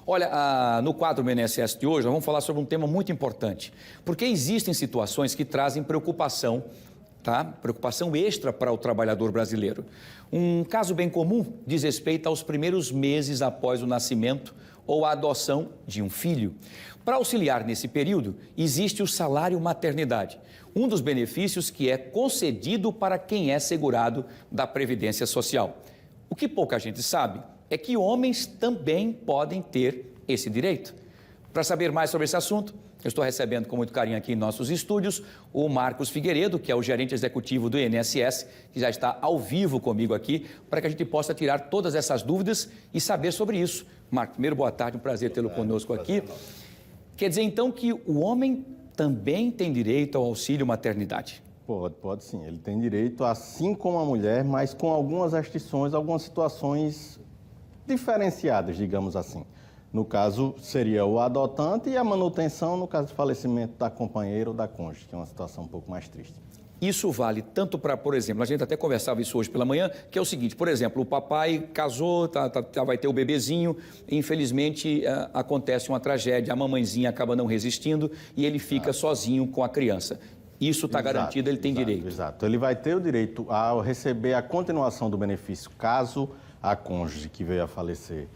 Olha, no quadro do INSS de hoje, nós vamos falar sobre um tema muito importante, porque existem situações que trazem preocupação, tá? Preocupação extra para o trabalhador brasileiro. Um caso bem comum diz respeito aos primeiros meses após o nascimento ou a adoção de um filho. Para auxiliar nesse período, existe o salário maternidade, um dos benefícios que é concedido para quem é segurado da Previdência Social. O que pouca gente sabe é que homens também podem ter esse direito. Para saber mais sobre esse assunto, eu estou recebendo com muito carinho aqui em nossos estúdios o Marcos Figueiredo, que é o gerente executivo do INSS, que já está ao vivo comigo aqui, para que a gente possa tirar todas essas dúvidas e saber sobre isso. Marcos, primeiro, boa tarde, um prazer tê-lo conosco aqui. Quer dizer, então, que o homem também tem direito ao auxílio maternidade? Pode sim. Ele tem direito, assim como a mulher, mas com algumas restrições, algumas situações diferenciadas, digamos assim. No caso, seria o adotante e a manutenção, no caso de falecimento da companheira ou da cônjuge, que é uma situação um pouco mais triste. Isso vale tanto para, por exemplo, a gente até conversava isso hoje pela manhã, que é o seguinte, por exemplo, o papai casou, vai ter o bebezinho, infelizmente acontece uma tragédia, a mamãezinha acaba não resistindo e ele fica sozinho com a criança. Isso está garantido, ele tem direito. Exato. Ele vai ter o direito a receber a continuação do benefício caso a cônjuge que veio a falecer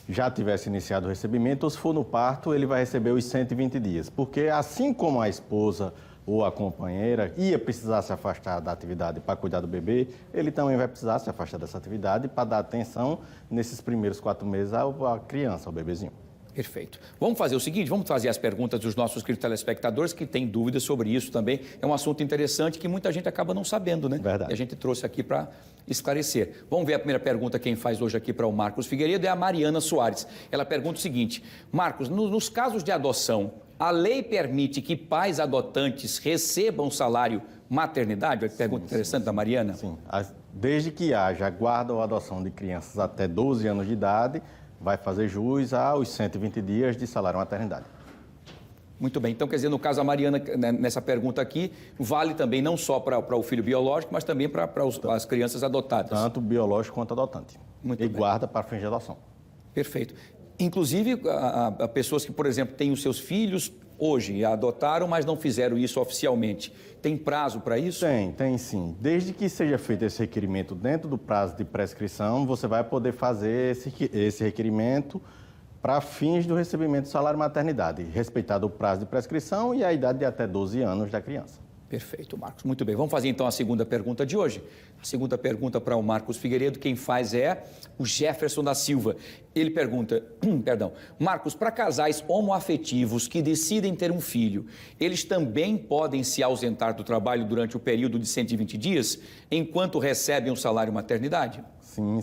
já tivesse iniciado o recebimento, ou se for no parto, ele vai receber os 120 dias. Porque assim como a esposa ou a companheira ia precisar se afastar da atividade para cuidar do bebê, ele também vai precisar se afastar dessa atividade para dar atenção nesses primeiros 4 meses à criança, ao bebezinho. Perfeito. Vamos fazer o seguinte, vamos trazer as perguntas dos nossos queridos telespectadores que têm dúvidas sobre isso também. É um assunto interessante que muita gente acaba não sabendo, né? Verdade. E a gente trouxe aqui para esclarecer. Vamos ver a primeira pergunta, quem faz hoje aqui para o Marcos Figueiredo é a Mariana Soares. Ela pergunta o seguinte, Marcos, nos casos de adoção, a lei permite que pais adotantes recebam salário maternidade? Uma pergunta interessante da Mariana. Sim, desde que haja a guarda ou adoção de crianças até 12 anos de idade, vai fazer jus aos 120 dias de salário maternidade. Muito bem. Então, quer dizer, no caso, a Mariana, nessa pergunta aqui, vale também não só para o filho biológico, mas também para as crianças adotadas. Tanto biológico quanto adotante. Muito bem. E guarda para fins de adoção. Perfeito. Inclusive, a pessoas que, por exemplo, têm os seus filhos hoje e adotaram, mas não fizeram isso oficialmente. Tem prazo para isso? Tem sim. Desde que seja feito esse requerimento dentro do prazo de prescrição, você vai poder fazer esse requerimento para fins do recebimento do salário maternidade, respeitado o prazo de prescrição e a idade de até 12 anos da criança. Perfeito, Marcos. Muito bem. Vamos fazer então a segunda pergunta de hoje. A segunda pergunta para o Marcos Figueiredo, quem faz é o Jefferson da Silva. Ele pergunta, Marcos, para casais homoafetivos que decidem ter um filho, eles também podem se ausentar do trabalho durante o período de 120 dias, enquanto recebem o salário maternidade? Sim.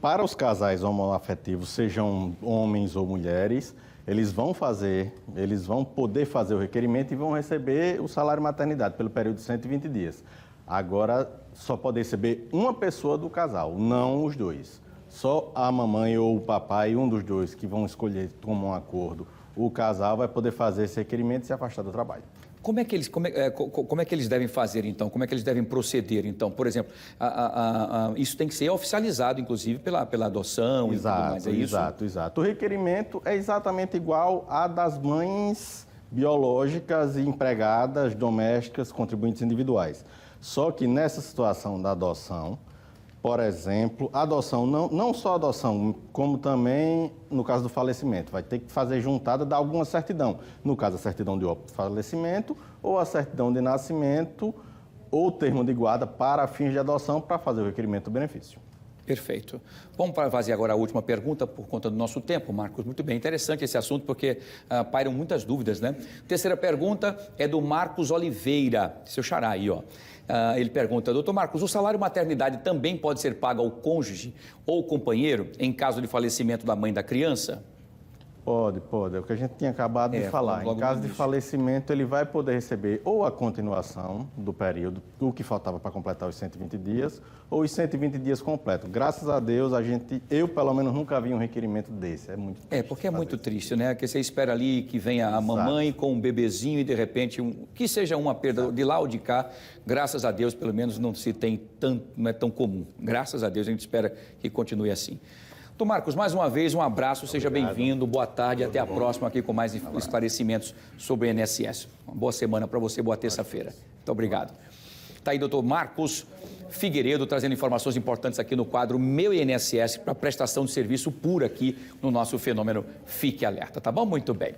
Para os casais homoafetivos, sejam homens ou mulheres, eles vão poder fazer o requerimento e vão receber o salário maternidade pelo período de 120 dias. Agora, só pode receber uma pessoa do casal, não os dois. Só a mamãe ou o papai, um dos dois que vão escolher, tomar um acordo, o casal vai poder fazer esse requerimento e se afastar do trabalho. Como é que eles devem fazer, então? Como é que eles devem proceder, então? Por exemplo, isso tem que ser oficializado, inclusive, pela adoção e tudo mais, é isso? Exato. O requerimento é exatamente igual à das mães biológicas e empregadas, domésticas, contribuintes individuais. Só que nessa situação da adoção, por exemplo, adoção, não só adoção, como também no caso do falecimento, vai ter que fazer juntada de alguma certidão. No caso, a certidão de óbito, falecimento, ou a certidão de nascimento, ou termo de guarda para fins de adoção, para fazer o requerimento do benefício. Perfeito. Vamos fazer agora a última pergunta por conta do nosso tempo, Marcos. Muito bem, interessante esse assunto porque pairam muitas dúvidas, né? Terceira pergunta é do Marcos Oliveira, seu xará aí, ó. Ele pergunta, doutor Marcos, o salário maternidade também pode ser pago ao cônjuge ou companheiro em caso de falecimento da mãe da criança? Pode. É o que a gente tinha acabado de falar. Em caso de falecimento, ele vai poder receber ou a continuação do período, o que faltava para completar os 120 dias, ou os 120 dias completos. Graças a Deus, eu pelo menos nunca vi um requerimento desse. É muito triste. Porque é muito triste, né? Que você espera ali que venha a mamãe com um bebezinho e de repente, que seja uma perda de lá ou de cá, graças a Deus, pelo menos não é tão comum. Graças a Deus, a gente espera que continue assim. Doutor Marcos, mais uma vez, um abraço, seja bem-vindo, boa tarde e até a próxima aqui com mais esclarecimentos sobre o INSS. Uma boa semana para você, boa terça-feira. Muito obrigado. Está aí, doutor Marcos Figueiredo, trazendo informações importantes aqui no quadro Meu INSS para prestação de serviço pura aqui no nosso fenômeno Fique Alerta, tá bom? Muito bem.